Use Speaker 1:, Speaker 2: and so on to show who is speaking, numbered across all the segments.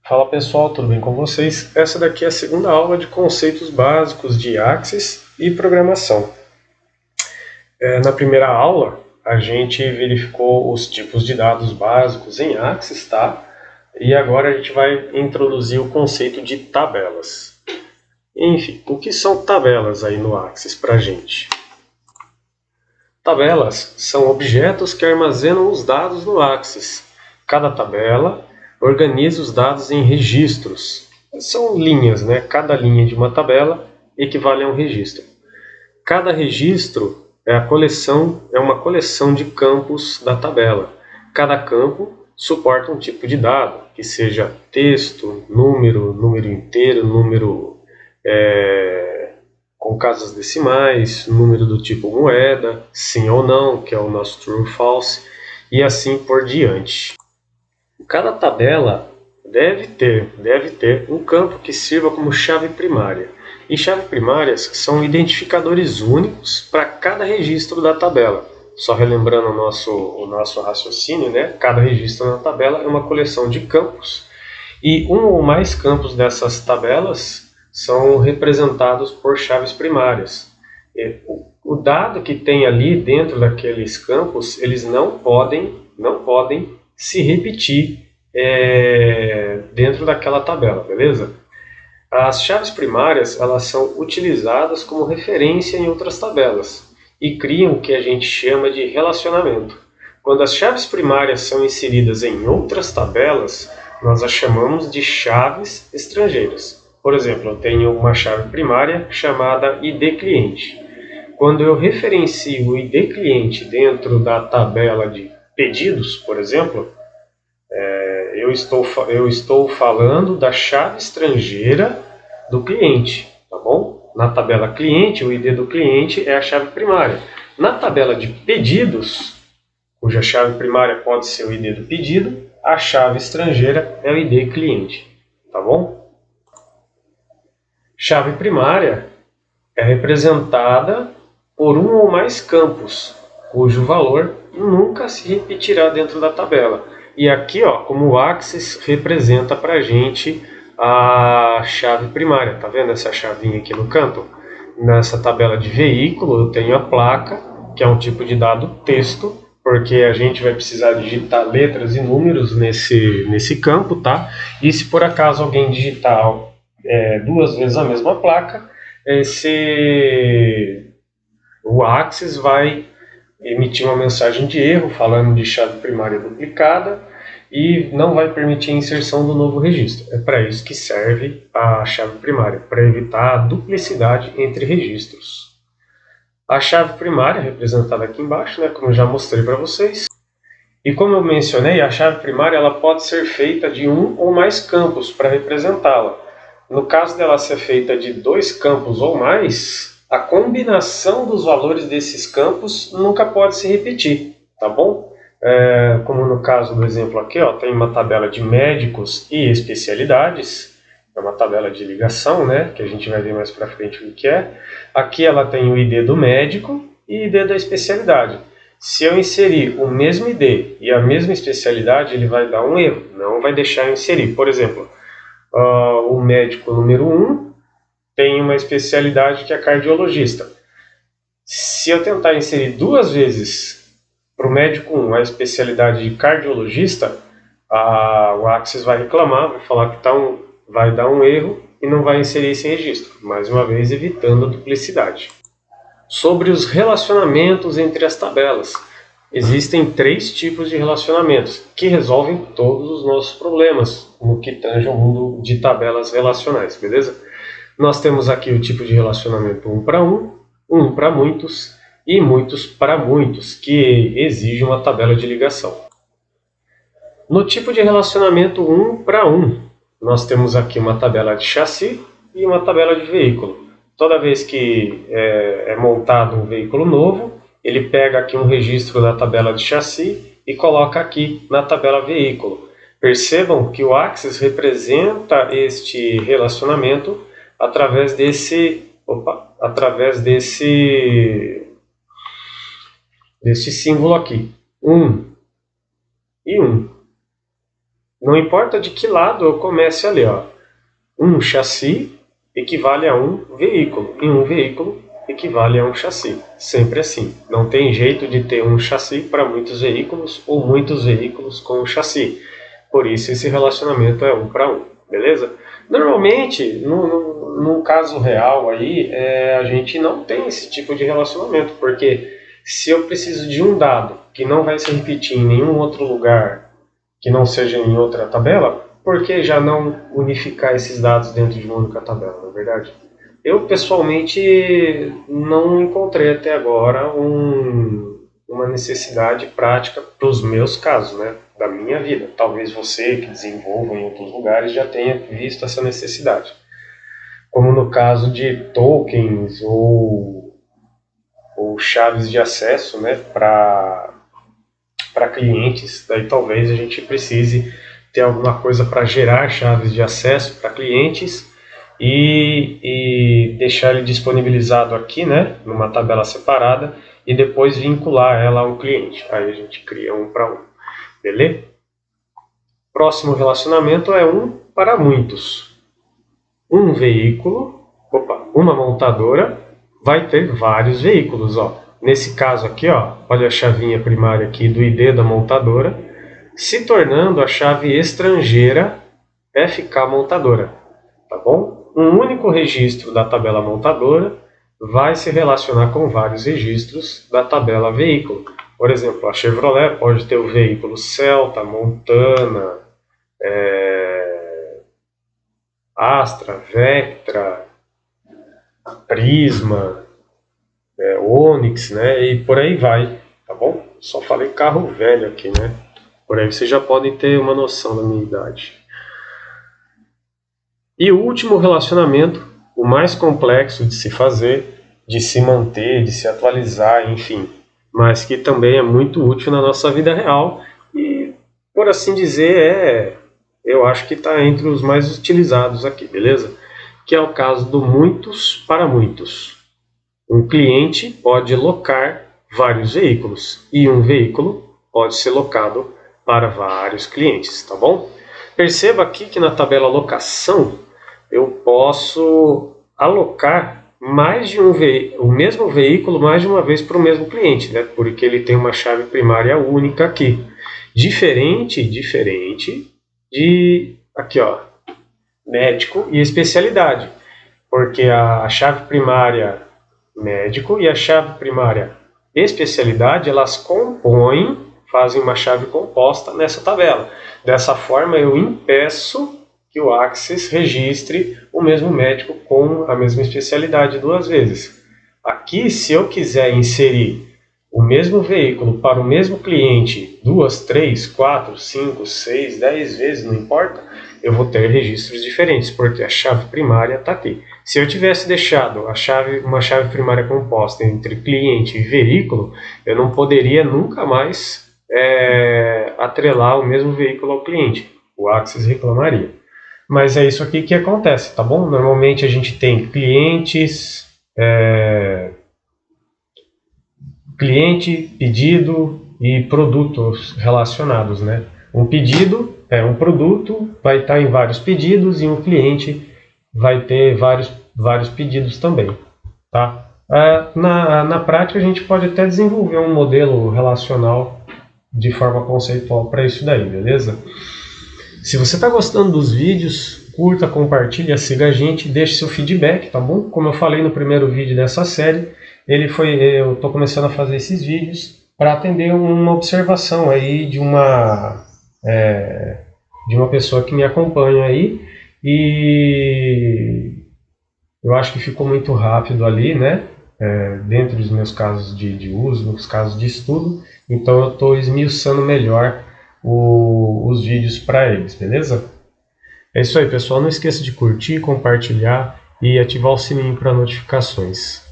Speaker 1: Fala pessoal, tudo bem com vocês? Essa daqui é a segunda aula de conceitos básicos de Axis e programação. Na primeira aula, a gente verificou os tipos de dados básicos em Axis, tá? E agora a gente vai introduzir o conceito de tabelas. Enfim, o que são tabelas aí no Axis para a gente? Tabelas são objetos que armazenam os dados no Axis. Cada tabela organiza os dados em registros. São linhas, né? Cada linha de uma tabela equivale a um registro. Cada registro é uma coleção de campos da tabela. Cada campo suporta um tipo de dado, que seja texto, número inteiro, número com casas decimais, número do tipo moeda, sim ou não, que é o nosso true ou false, e assim por diante. Cada tabela deve ter um campo que sirva como chave primária. E chaves primárias são identificadores únicos para cada registro da tabela. Só relembrando o nosso raciocínio, né? Cada registro na tabela é uma coleção de campos e um ou mais campos dessas tabelas são representados por chaves primárias. O dado que tem ali dentro daqueles campos, eles não podem se repetir dentro daquela tabela, beleza? As chaves primárias, elas são utilizadas como referência em outras tabelas e criam o que a gente chama de relacionamento. Quando as chaves primárias são inseridas em outras tabelas, nós as chamamos de chaves estrangeiras. Por exemplo, eu tenho uma chave primária chamada ID cliente. Quando eu referencio o ID cliente dentro da tabela de pedidos, por exemplo, eu estou falando da chave estrangeira do cliente, tá bom? Na tabela cliente, o ID do cliente é a chave primária. Na tabela de pedidos, cuja chave primária pode ser o ID do pedido, a chave estrangeira é o ID cliente, tá bom? Chave primária é representada por um ou mais campos, cujo valor nunca se repetirá dentro da tabela. E aqui, ó, como o Axis representa para a gente a chave primária. Tá vendo essa chavinha aqui no canto? Nessa tabela de veículo eu tenho a placa, que é um tipo de dado texto, porque a gente vai precisar digitar letras e números nesse campo, tá? E se por acaso alguém digitar duas vezes a mesma placa, o Axis vai emitir uma mensagem de erro falando de chave primária duplicada e não vai permitir a inserção do novo registro. É para isso que serve a chave primária, para evitar a duplicidade entre registros. A chave primária, representada aqui embaixo, né, como eu já mostrei para vocês. E como eu mencionei, a chave primária ela pode ser feita de um ou mais campos para representá-la. No caso dela ser feita de 2 campos ou mais, a combinação dos valores desses campos nunca pode se repetir, tá bom? Como no caso do exemplo aqui, ó, tem uma tabela de médicos e especialidades, é uma tabela de ligação, né, que a gente vai ver mais para frente o que é. Aqui ela tem o ID do médico e ID da especialidade. Se eu inserir o mesmo ID e a mesma especialidade, ele vai dar um erro, não vai deixar eu inserir. Por exemplo, o médico número 1 tem uma especialidade que é cardiologista. Se eu tentar inserir 2 vezes para o médico 1 a especialidade de cardiologista, o Axis vai reclamar, vai falar que vai dar um erro e não vai inserir esse registro, mais uma vez evitando a duplicidade. Sobre os relacionamentos entre as tabelas. Existem 3 tipos de relacionamentos que resolvem todos os nossos problemas no que tange ao mundo de tabelas relacionais, beleza? Nós temos aqui o tipo de relacionamento 1 para 1, 1 para muitos e muitos para muitos, que exige uma tabela de ligação. No tipo de relacionamento 1 para 1, nós temos aqui uma tabela de chassi e uma tabela de veículo. Toda vez que é montado um veículo novo, ele pega aqui um registro da tabela de chassi e coloca aqui na tabela veículo. Percebam que o Axis representa este relacionamento através desse símbolo aqui, 1 e 1. não importa de que lado eu comece a ler, ó. Um chassi equivale a um veículo, e um veículo equivale a um chassi. Sempre assim. Não tem jeito de ter um chassi para muitos veículos ou muitos veículos com um chassi. Por isso esse relacionamento é 1 para 1, beleza? Normalmente, no caso real aí, a gente não tem esse tipo de relacionamento, porque se eu preciso de um dado que não vai se repetir em nenhum outro lugar, que não seja em outra tabela, por que já não unificar esses dados dentro de uma única tabela, não é verdade? Eu, pessoalmente, não encontrei até agora uma necessidade prática para os meus casos, né, da minha vida. Talvez você, que desenvolva em outros lugares, já tenha visto essa necessidade. Como no caso de tokens ou chaves de acesso, né, para clientes. Daí talvez a gente precise ter alguma coisa para gerar chaves de acesso para clientes e deixar ele disponibilizado aqui, né, numa tabela separada, e depois vincular ela ao cliente. Aí a gente cria 1 para 1, beleza? Próximo relacionamento é 1 para muitos. Um veículo, uma montadora vai ter vários veículos, ó. Nesse caso aqui, ó, olha a chavinha primária aqui do ID da montadora, se tornando a chave estrangeira FK montadora, tá bom? Um único registro da tabela montadora vai se relacionar com vários registros da tabela veículo. Por exemplo, a Chevrolet pode ter o veículo Celta, Montana, Astra, Vectra, Prisma, Onix, né? E por aí vai, tá bom? Só falei carro velho aqui, né? Por aí vocês já podem ter uma noção da minha idade. E o último relacionamento, o mais complexo de se fazer, de se manter, de se atualizar, enfim, mas que também é muito útil na nossa vida real e, por assim dizer, eu acho que está entre os mais utilizados aqui, beleza? Que é o caso do muitos para muitos. Um cliente pode locar vários veículos e um veículo pode ser locado para vários clientes, tá bom? Perceba aqui que na tabela locação eu posso alocar mais de o mesmo veículo mais de uma vez para o mesmo cliente, né? Porque ele tem uma chave primária única aqui. Diferente de aqui, ó, médico e especialidade, porque a chave primária médico e a chave primária especialidade, elas fazem uma chave composta nessa tabela. Dessa forma eu impeço que o Axis registre o mesmo médico com a mesma especialidade 2 vezes. Aqui, se eu quiser inserir o mesmo veículo para o mesmo cliente 2, 3, 4, 5, 6, 10 vezes, não importa, eu vou ter registros diferentes, porque a chave primária está aqui. Se eu tivesse deixado uma chave primária composta entre cliente e veículo, eu não poderia nunca mais atrelar o mesmo veículo ao cliente. O Axis reclamaria. Mas é isso aqui que acontece, tá bom? Normalmente a gente tem clientes, cliente, pedido e produtos relacionados, né? Um pedido um produto, vai estar em vários pedidos e um cliente vai ter vários pedidos também, tá? Na prática a gente pode até desenvolver um modelo relacional de forma conceitual para isso daí, beleza? Se você está gostando dos vídeos, curta, compartilha, siga a gente, deixe seu feedback, tá bom? Como eu falei no primeiro vídeo dessa série, eu estou começando a fazer esses vídeos para atender uma observação aí de uma pessoa que me acompanha aí, e eu acho que ficou muito rápido ali, né? Dentro dos meus casos de uso, nos casos de estudo, então eu estou esmiuçando melhor os vídeos para eles, beleza? É isso aí, pessoal. Não esqueça de curtir, compartilhar e ativar o sininho para notificações.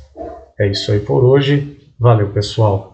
Speaker 1: É isso aí por hoje. Valeu, pessoal!